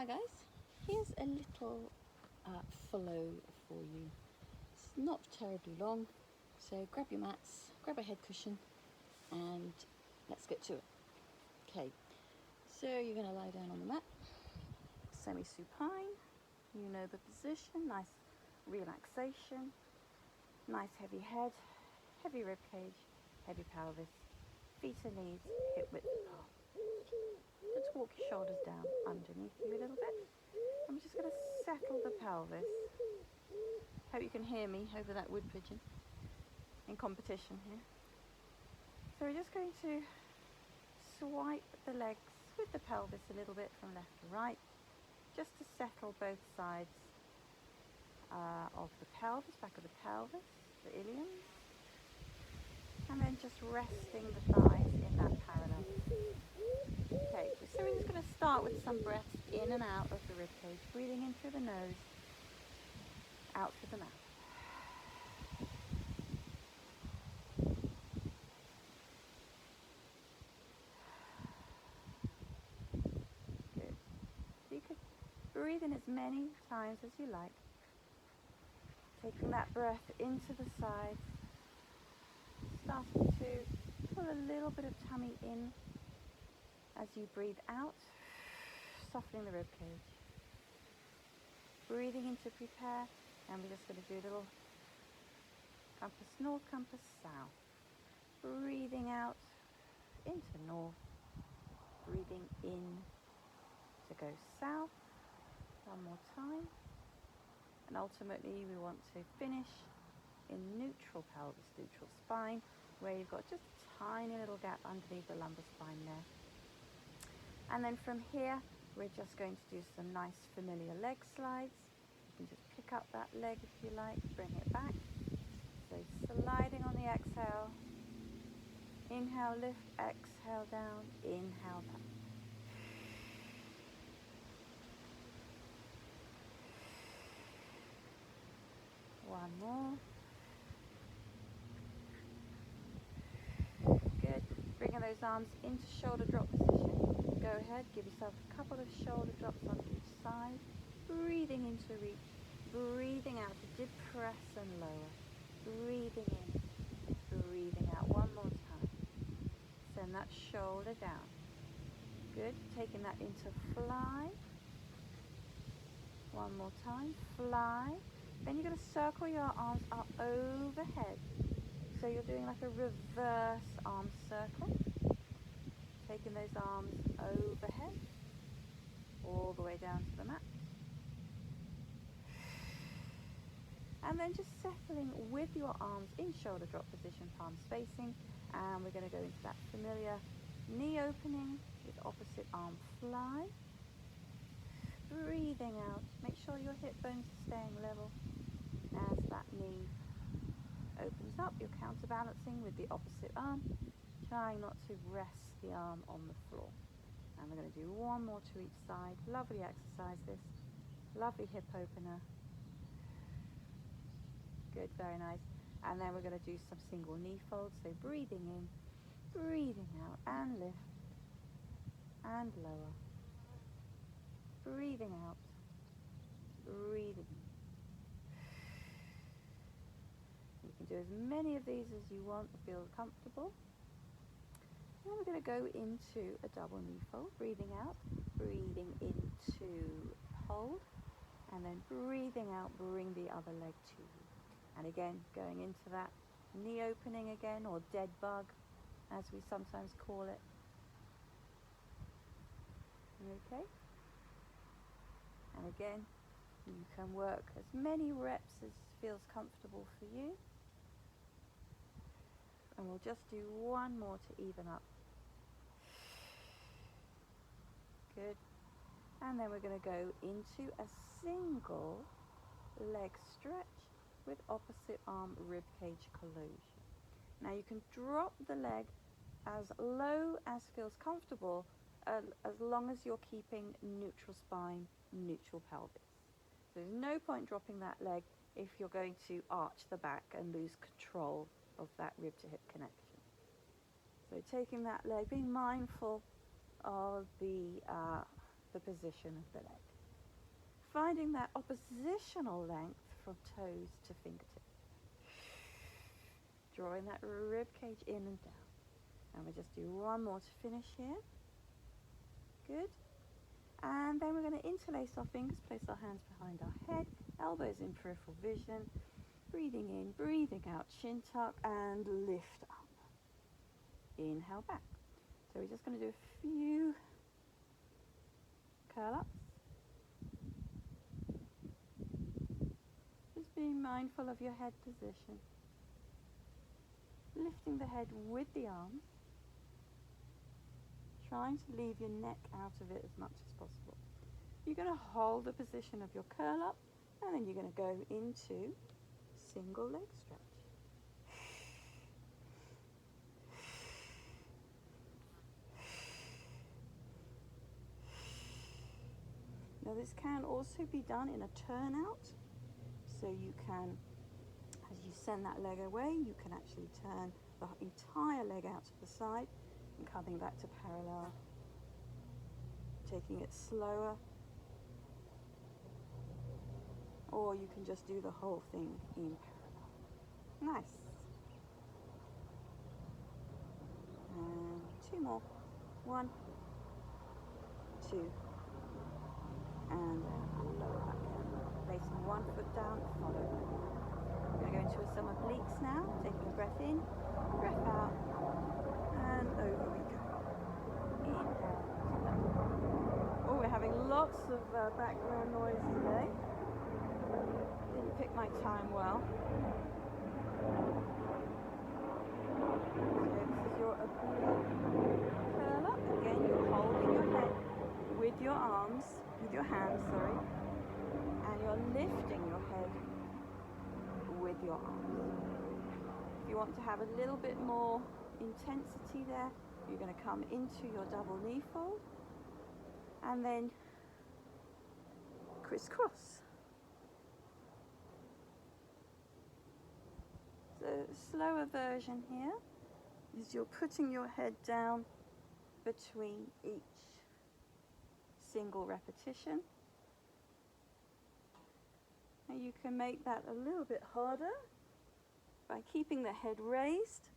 Hi guys, here's a little flow for you. It's not terribly long, so grab your mats, grab a head cushion, and let's get to it. Okay, so you're going to lie down on the mat, semi-supine. You know the position, nice relaxation, nice heavy head, heavy rib cage, heavy pelvis, feet and knees, hip width apart. Just walk your shoulders down underneath you a little bit. I'm just going to settle the pelvis. Hope you can hear me over that wood pigeon in competition here. So we're just going to swipe the legs with the pelvis a little bit from left to right, just to settle both sides of the pelvis, back of the pelvis, the ilium, and then just resting the thighs in that parallel. Okay, so we're just going to start with some breaths in and out of the ribcage, breathing in through the nose, out through the mouth. Good. So you could breathe in as many times as you like, taking that breath into the sides, starting to pull a little bit of tummy in as you breathe out, softening the rib cage. Breathing in to prepare, and we're just going to do a little compass north, compass south. Breathing out into north, breathing in to go south. One more time. And ultimately we want to finish in neutral pelvis, neutral spine, where you've got just a tiny little gap underneath the lumbar spine there. And then from here, we're just going to do some nice familiar leg slides. You can just pick up that leg if you like, bring it back. So sliding on the exhale. Inhale, lift, exhale down, inhale back. One more. Good. Bringing those arms into shoulder drop position. Go ahead, give yourself a couple of shoulder drops on each side. Breathing in to reach. Breathing out to depress and lower. Breathing in. Breathing out. One more time. Send that shoulder down. Good. Taking that into fly. One more time. Fly. Then you're going to circle your arms up overhead. So you're doing like a reverse arm circle. Taking those arms overhead, all the way down to the mat. And then just settling with your arms in shoulder drop position, palms facing. And we're going to go into that familiar knee opening with opposite arm fly. Breathing out. Make sure your hip bones are staying level as that knee opens up. You're counterbalancing with the opposite arm, trying not to rest the arm on the floor. And we're going to do one more to each side. Lovely exercise this. Lovely hip opener. Good, very nice. And then we're going to do some single knee folds. So breathing in, breathing out, and lift, and lower. Breathing out, breathing in. You can do as many of these as you want to feel comfortable. Then we're going to go into a double knee fold. Breathing out, breathing into hold, and then breathing out, bring the other leg to you. And again, going into that knee opening again, or dead bug, as we sometimes call it. Okay? And again, you can work as many reps as feels comfortable for you. And we'll just do one more to even up. Good. And then we're going to go into a single leg stretch with opposite arm rib cage collision. Now you can drop the leg as low as feels comfortable, as long as you're keeping neutral spine, neutral pelvis. So there's no point dropping that leg if you're going to arch the back and lose control of that rib to hip connection. So taking that leg, being mindful of the position of the leg. finding that oppositional length from toes to fingertips. Drawing that rib cage in and down. And we'll just do one more to finish here. Good. And then we're going to interlace our fingers, place our hands behind our head, elbows in peripheral vision, breathing in, breathing out, chin tuck, and lift up. Inhale back. So we're just going to do a few curl ups. Just being mindful of your head position. Lifting the head with the arms. Trying to leave your neck out of it as much as possible. You're going to hold the position of your curl up, and then you're going to go into single leg stretch. Now this can also be done in a turnout, so you can, as you send that leg away, you can actually turn the entire leg out to the side and coming back to parallel, taking it slower, or you can just do the whole thing in parallel. Nice. And two more. 1, 2, and then lower back down. Placing one foot down, follow back. We're going to go into some obliques now, taking a breath in, breath out, and over we go. Inhale. Oh, we're having lots of background noise today. Didn't pick my time well. So this is your oblique curl up. Again, you're holding your head with your arms, with your hands, sorry, and you're lifting your head with your arms. If you want to have a little bit more intensity there, you're going to come into your double knee fold and then crisscross. So slower version here is you're putting your head down between each single repetition. And you can make that a little bit harder by keeping the head raised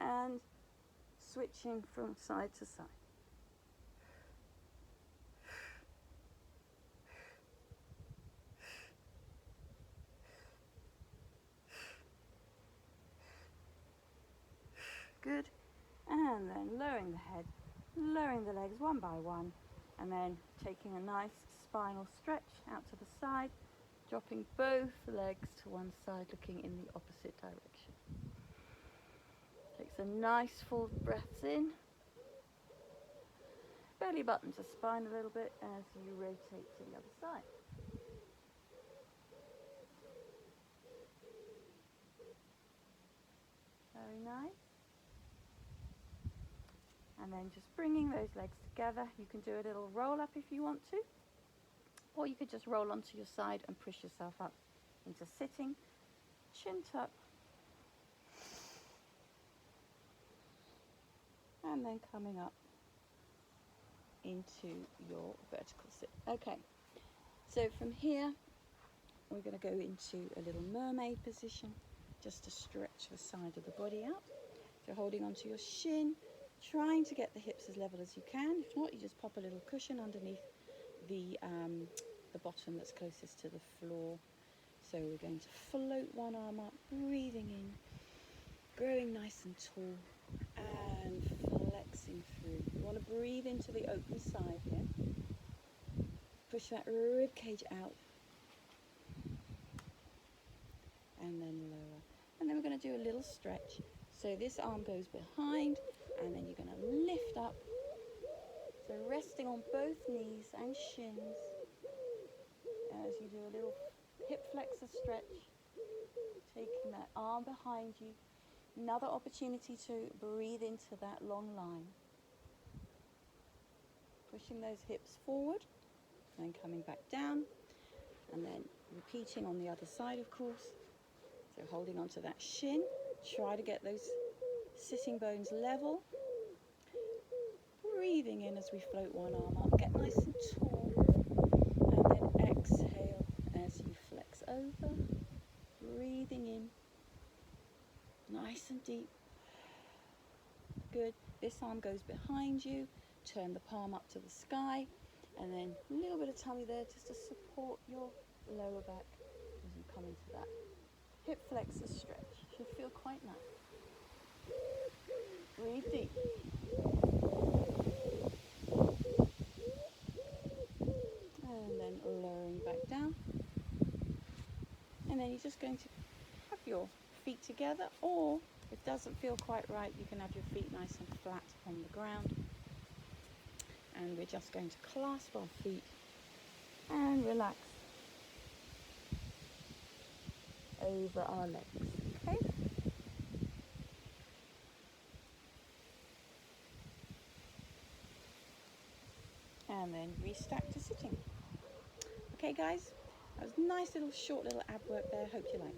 and switching from side to side. Good. And then lowering the head, lowering the legs one by one, and then taking a nice spinal stretch out to the side, dropping both legs to one side, looking in the opposite direction. Takes a nice full breaths in. Belly button to spine a little bit as you rotate to the other side. Very nice. And then just bringing those legs together. You can do a little roll up if you want to, or you could just roll onto your side and push yourself up into sitting, chin tuck, and then coming up into your vertical sit. Okay, so from here we're going to go into a little mermaid position, just to stretch the side of the body out. So holding onto your shin, trying to get the hips as level as you can. If not, you just pop a little cushion underneath the bottom that's closest to the floor. So we're going to float one arm up, breathing in, growing nice and tall, and flexing through. You want to breathe into the open side here. Push that rib cage out, and then lower. And then we're going to do a little stretch. So this arm goes behind, and then you're going to lift up. So resting on both knees and shins as you do a little hip flexor stretch, taking that arm behind you. Another opportunity to breathe into that long line. Pushing those hips forward, and then coming back down, and then repeating on the other side, of course. So holding onto that shin, try to get those sitting bones level. Breathing in as we float one arm up, get nice and tall, and then exhale. over, breathing in, nice and deep. Good. This arm goes behind you, turn the palm up to the sky, and then a little bit of tummy there just to support your lower back as you come into that hip flexor stretch. Should feel quite nice. Breathe deep. And then lowering back down. And then you're just going to have your feet together, or if it doesn't feel quite right, you can have your feet nice and flat on the ground. And we're just going to clasp our feet and relax over our legs, okay? And then restack to sitting. Okay guys, that was a nice little short little ab work there, hope you liked it.